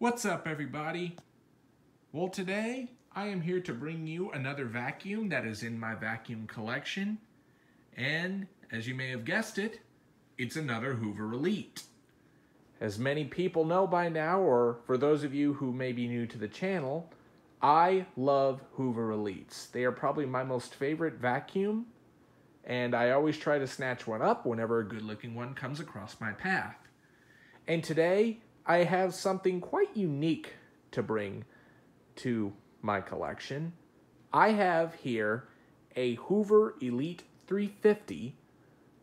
What's up, everybody? Well, today I am here to bring you another vacuum that is in my vacuum collection. And as you may have guessed it, it's another Hoover Elite. As many people know by now, or for those of you who may be new to the channel, I love Hoover Elites. They are probably my most favorite vacuum, and I always try to snatch one up whenever a good-looking one comes across my path. And today, I have something quite unique to bring to my collection. I have here a Hoover Elite 350,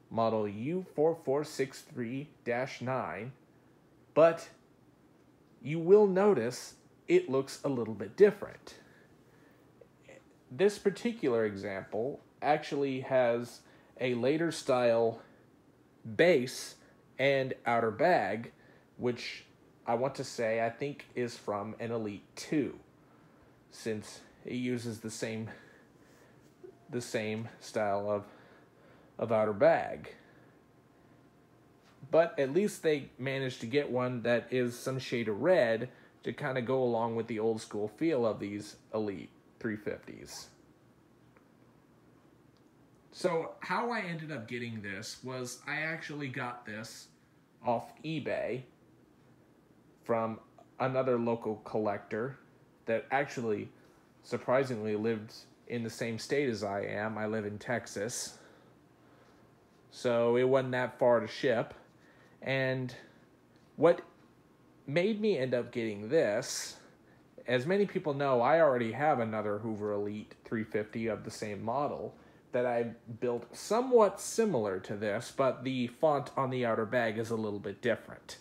model U4463-9, but you will notice it looks a little bit different. This particular example actually has a later style base and outer bag, which I want to say I think is from an Elite 2, since it uses the same style of outer bag. But at least they managed to get one that is some shade of red to kind of go along with the old school feel of these Elite 350s. So how I ended up getting this was I actually got this off eBay from another local collector that actually surprisingly lived in the same state as I am. I live in Texas, so it wasn't that far to ship. And what made me end up getting this, as many people know, I already have another Hoover Elite 350 of the same model that I built somewhat similar to this, but the font on the outer bag is a little bit different.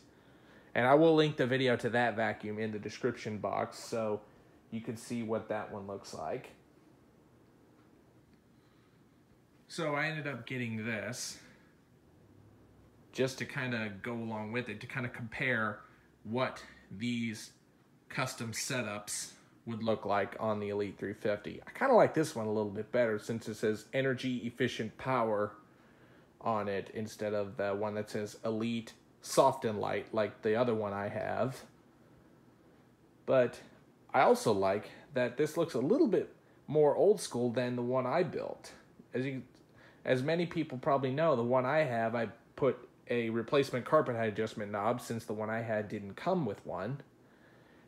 And I will link the video to that vacuum in the description box so you can see what that one looks like. So I ended up getting this just to kind of go along with it, to kind of compare what these custom setups would look like on the Elite 350. I kind of like this one a little bit better since it says energy efficient power on it instead of the one that says Elite soft and light like the other one I have. But I also like that this looks a little bit more old school than the one I built. As many people probably know, the one I have, I put a replacement carpet height adjustment knob since the one I had didn't come with one.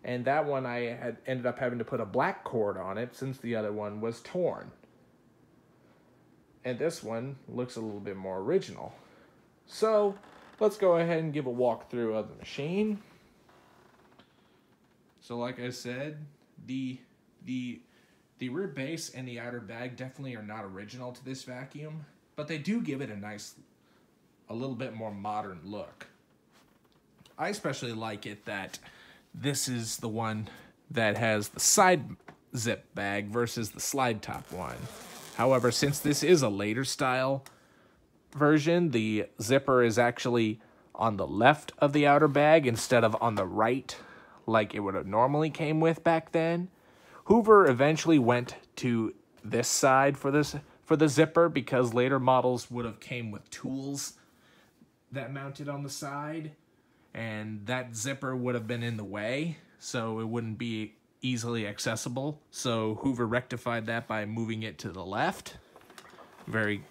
And that one I had ended up having to put a black cord on it since the other one was torn. And this one looks a little bit more original. So let's go ahead and give a walkthrough of the machine. So like I said, the rear base and the outer bag definitely are not original to this vacuum, but they do give it a little bit more modern look. I especially like it that this is the one that has the side zip bag versus the slide top one. However, since this is a later style version, the zipper is actually on the left of the outer bag instead of on the right like it would have normally came with back then. Hoover eventually went to this side for the zipper because later models would have came with tools that mounted on the side, and that zipper would have been in the way, so it wouldn't be easily accessible. So Hoover rectified that by moving it to the left. Very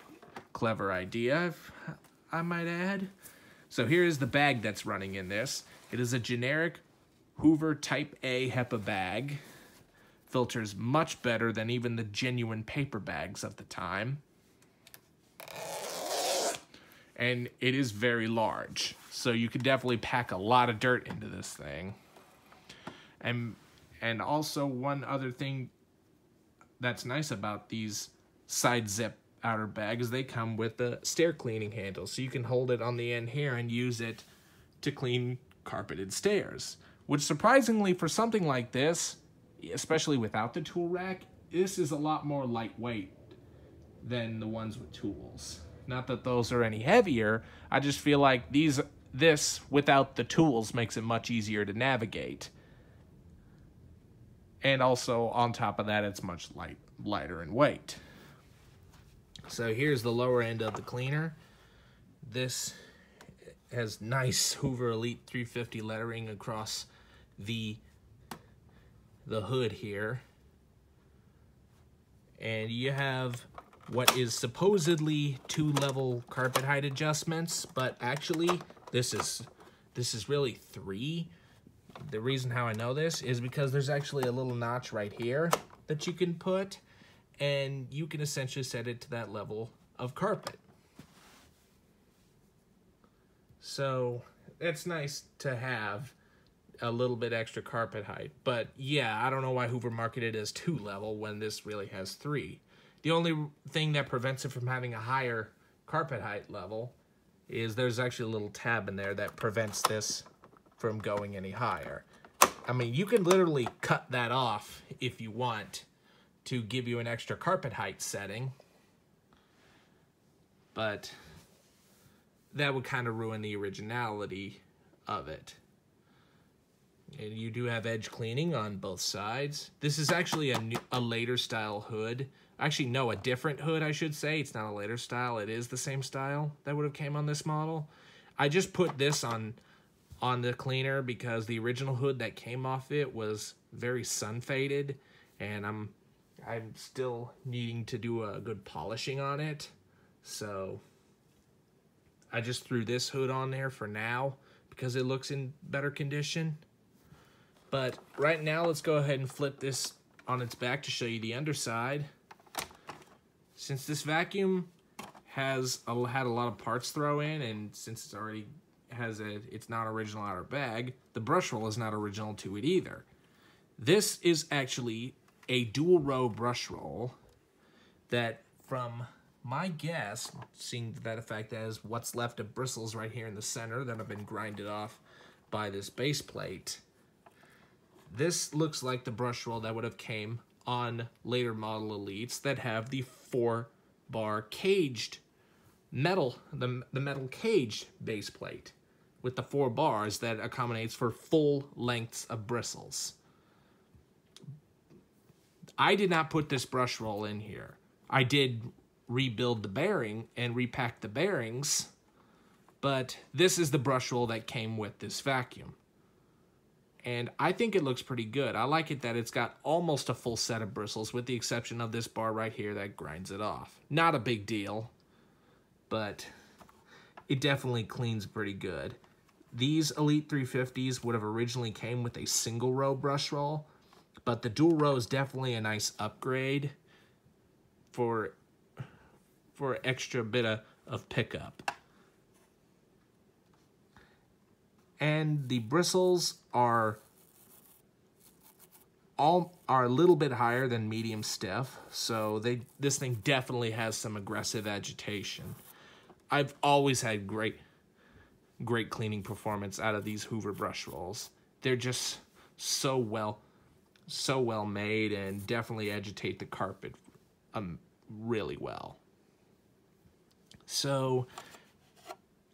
clever idea, if I might add. So here is the bag that's running in this. It is a generic Hoover Type A HEPA bag. Filters much better than even the genuine paper bags of the time. And it is very large, so you could definitely pack a lot of dirt into this thing. And also one other thing that's nice about these side zip outer bags, they come with the stair cleaning handle, so you can hold it on the end here and use it to clean carpeted stairs. Which surprisingly for something like this, especially without the tool rack, this is a lot more lightweight than the ones with tools. Not that those are any heavier, I just feel like this without the tools makes it much easier to navigate. And also, on top of that, it's much lighter in weight. So here's the lower end of the cleaner. This has nice Hoover Elite 350 lettering across the hood here. And you have what is supposedly 2-level carpet height adjustments, but actually this is really 3. The reason how I know this is because there's actually a little notch right here that you can put, and you can essentially set it to that level of carpet. So it's nice to have a little bit extra carpet height. But yeah, I don't know why Hoover marketed it as 2-level when this really has 3. The only thing that prevents it from having a higher carpet height level is there's actually a little tab in there that prevents this from going any higher. I mean, you can literally cut that off if you want to give you an extra carpet height setting, but that would kind of ruin the originality of it. And you do have edge cleaning on both sides. This is actually a later style hood. Actually, no, a different hood, I should say. It's not a later style. It is the same style that would have came on this model. I just put this on the cleaner because the original hood that came off it was very sun faded, and I'm still needing to do a good polishing on it. So I just threw this hood on there for now because it looks in better condition. But right now, let's go ahead and flip this on its back to show you the underside. Since this vacuum has had a lot of parts throw in, and since it's already it's not original outer bag, the brush roll is not original to it either. This is actually a dual row brush roll that, from my guess, seeing that effect as what's left of bristles right here in the center that have been grinded off by this base plate, this looks like the brush roll that would have came on later model Elites that have the 4-bar caged metal, the metal caged base plate with the 4 bars that accommodates for full lengths of bristles. I did not put this brush roll in here. I did rebuild the bearing and repack the bearings, but this is the brush roll that came with this vacuum. And I think it looks pretty good. I like it that it's got almost a full set of bristles with the exception of this bar right here that grinds it off. Not a big deal, but it definitely cleans pretty good. These Elite 350s would have originally came with a single row brush roll, but the dual row is definitely a nice upgrade for extra bit of pickup. And the bristles are a little bit higher than medium stiff, so this thing definitely has some aggressive agitation. I've always had great cleaning performance out of these Hoover brush rolls. They're just so well made and definitely agitate the carpet really well. So,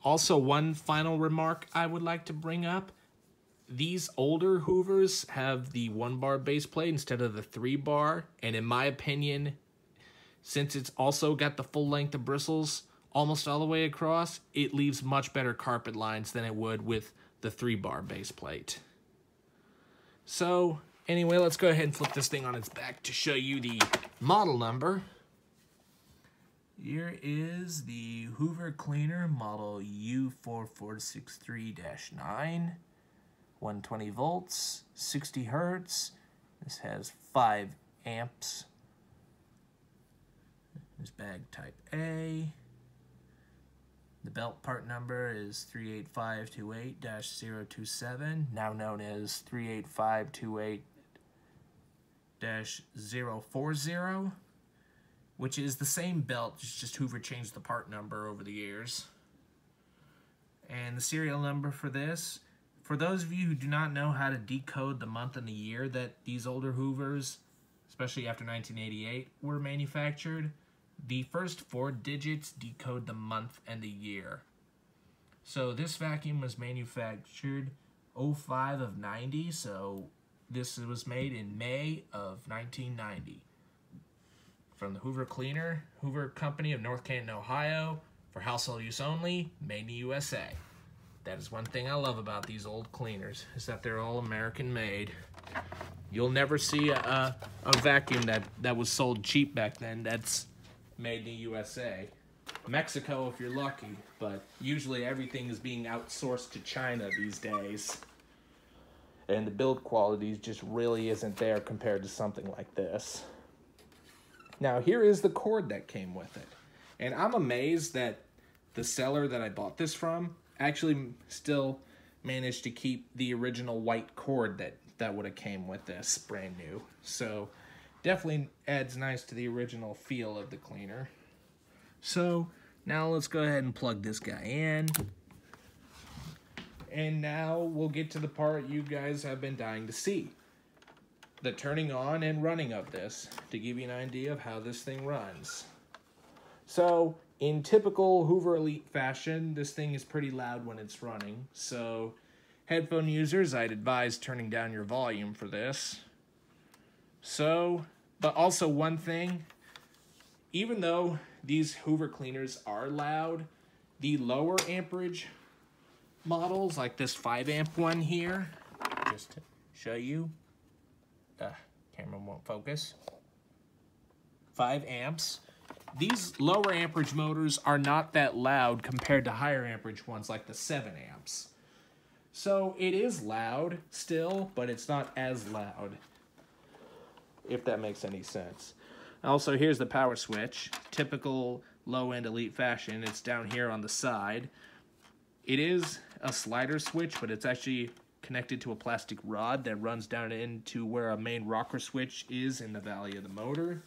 also one final remark I would like to bring up. These older Hoovers have the 1-bar base plate instead of the 3-bar, and in my opinion, since it's also got the full length of bristles almost all the way across, it leaves much better carpet lines than it would with the 3-bar base plate. So, anyway, let's go ahead and flip this thing on its back to show you the model number. Here is the Hoover Cleaner model U4463-9, 120 volts, 60 hertz. This has 5 amps. This bag type A. The belt part number is 38528-027, now known as 38528-040. Which is the same belt, it's just Hoover changed the part number over the years. And the serial number for this, for those of you who do not know how to decode the month and the year that these older Hoovers, especially after 1988, were manufactured, the first 4 digits decode the month and the year. So this vacuum was manufactured 05 of 90, so this was made in May of 1990. From the Hoover Cleaner, Hoover Company of North Canton, Ohio, for household use only, made in the USA. That is one thing I love about these old cleaners, is that they're all American made. You'll never see a vacuum that was sold cheap back then that's made in the USA. Mexico if you're lucky, but usually everything is being outsourced to China these days. And the build quality just really isn't there compared to something like this. Now here is the cord that came with it. And I'm amazed that the seller that I bought this from actually still managed to keep the original white cord that would have came with this brand new. So definitely adds nice to the original feel of the cleaner. So now let's go ahead and plug this guy in. And now we'll get to the part you guys have been dying to see. The turning on and running of this, to give you an idea of how this thing runs. So in typical Hoover Elite fashion, this thing is pretty loud when it's running. So headphone users, I'd advise turning down your volume for this. So, but also one thing, even though these Hoover cleaners are loud, the lower amperage models, like this 5 amp one here, just to show you, camera won't focus, 5 amps. These lower amperage motors are not that loud compared to higher amperage ones like the 7 amps. So it is loud still, but it's not as loud, if that makes any sense. Also, here's the power switch. Typical low-end Elite fashion, it's down here on the side. It is a slider switch, but it's actually connected to a plastic rod that runs down into where a main rocker switch is in the valley of the motor.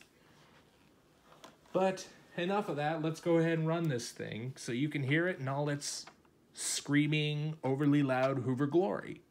But enough of that, let's go ahead and run this thing so you can hear it in all its screaming, overly loud Hoover glory.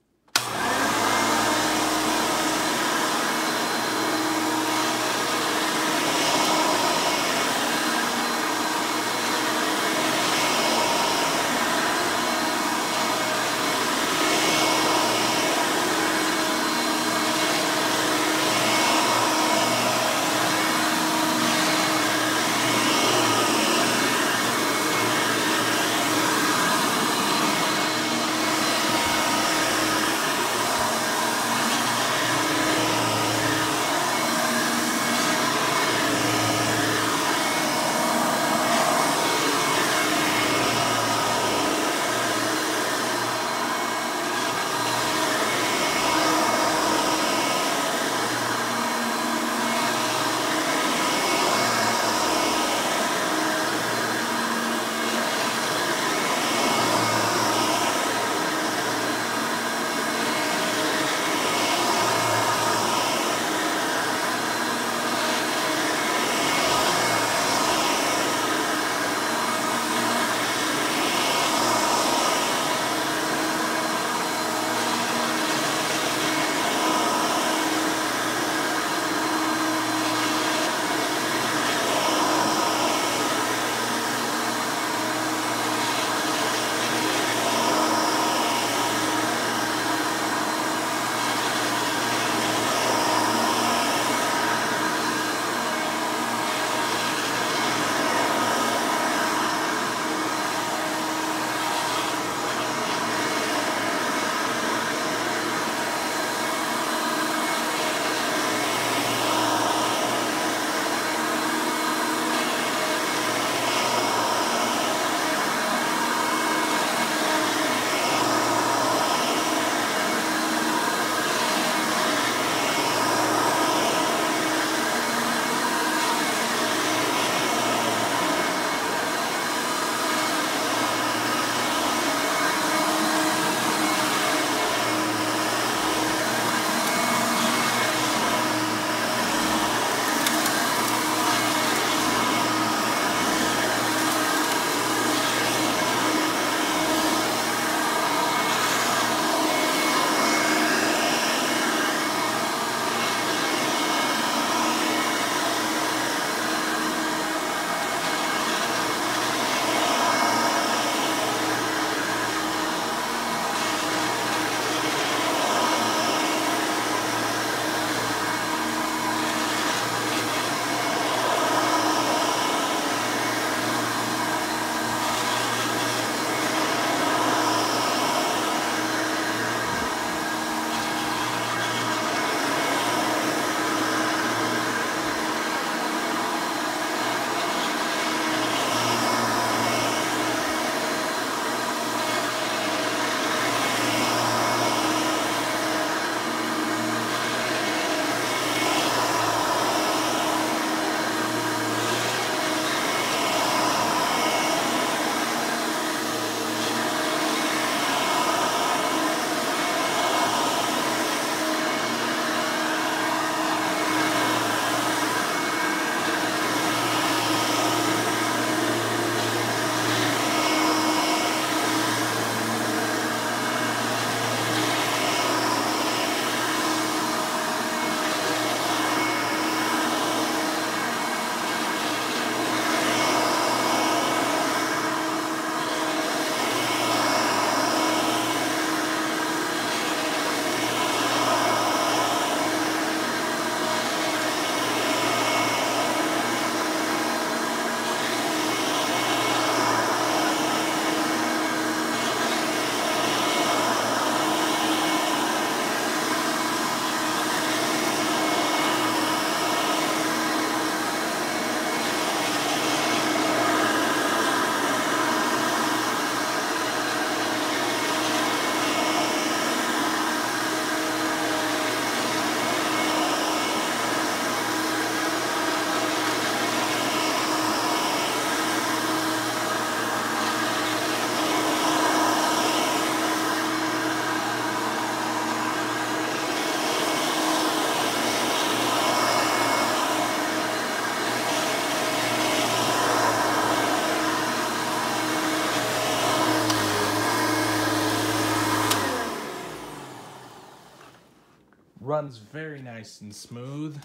Runs very nice and smooth.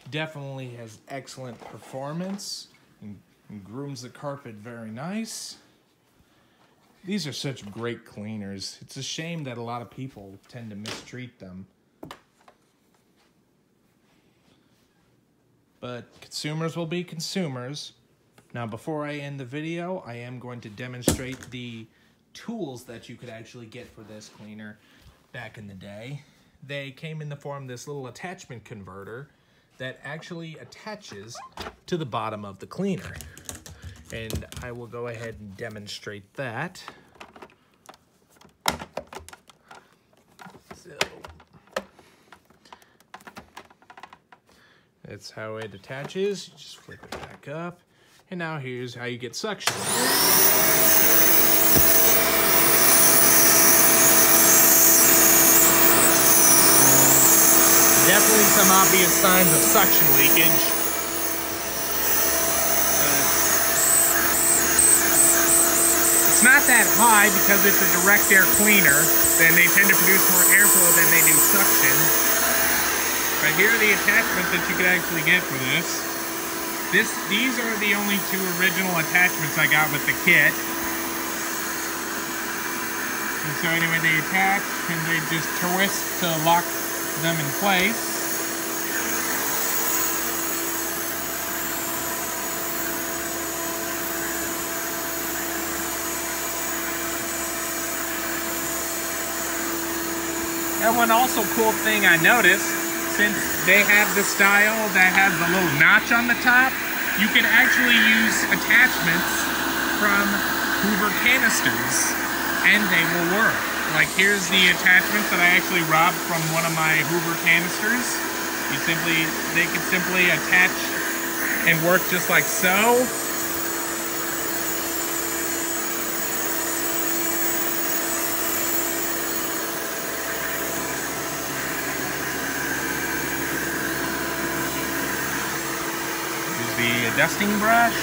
Definitely has excellent performance and grooms the carpet very nice. These are such great cleaners. It's a shame that a lot of people tend to mistreat them. But consumers will be consumers. Now, before I end the video, I am going to demonstrate the tools that you could actually get for this cleaner back in the day. They came in the form of this little attachment converter that actually attaches to the bottom of the cleaner. And I will go ahead and demonstrate that. So, that's how it attaches. You just flip it back up. And now here's how you get suction. Definitely some obvious signs of suction leakage. It's not that high because it's a direct air cleaner. Then they tend to produce more airflow than they do suction. But here are the attachments that you could actually get for this. These are the only two original attachments I got with the kit. And so anyway, they attach and they just twist to lock them in place. And one also cool thing I noticed, since they have the style that has the little notch on the top, you can actually use attachments from Hoover canisters, and they will work. Like here's the attachments that I actually robbed from one of my Hoover canisters. They can simply attach and work just like so. The dusting brush.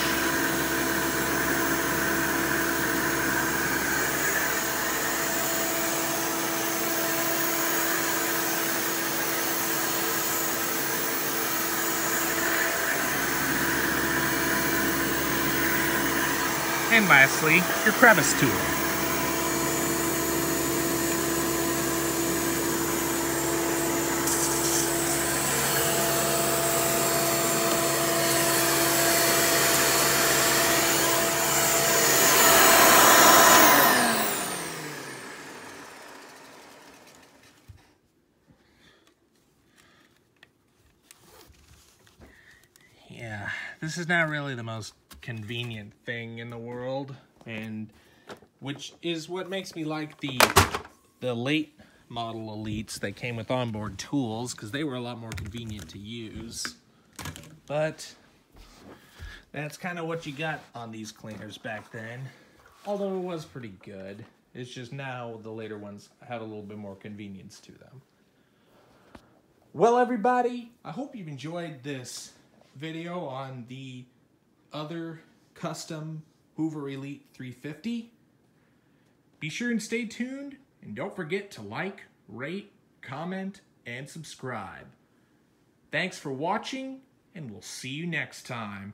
And lastly, your crevice tool. Yeah, this is not really the most convenient thing in the world, and which is what makes me like the late model Elites that came with onboard tools, because they were a lot more convenient to use. But that's kind of what you got on these cleaners back then, although it was pretty good. It's just now the later ones had a little bit more convenience to them. Well, everybody, I hope you've enjoyed this video on the other custom Hoover Elite 350. Be sure and stay tuned, and don't forget to like, rate, comment, and subscribe. Thanks for watching, and we'll see you next time.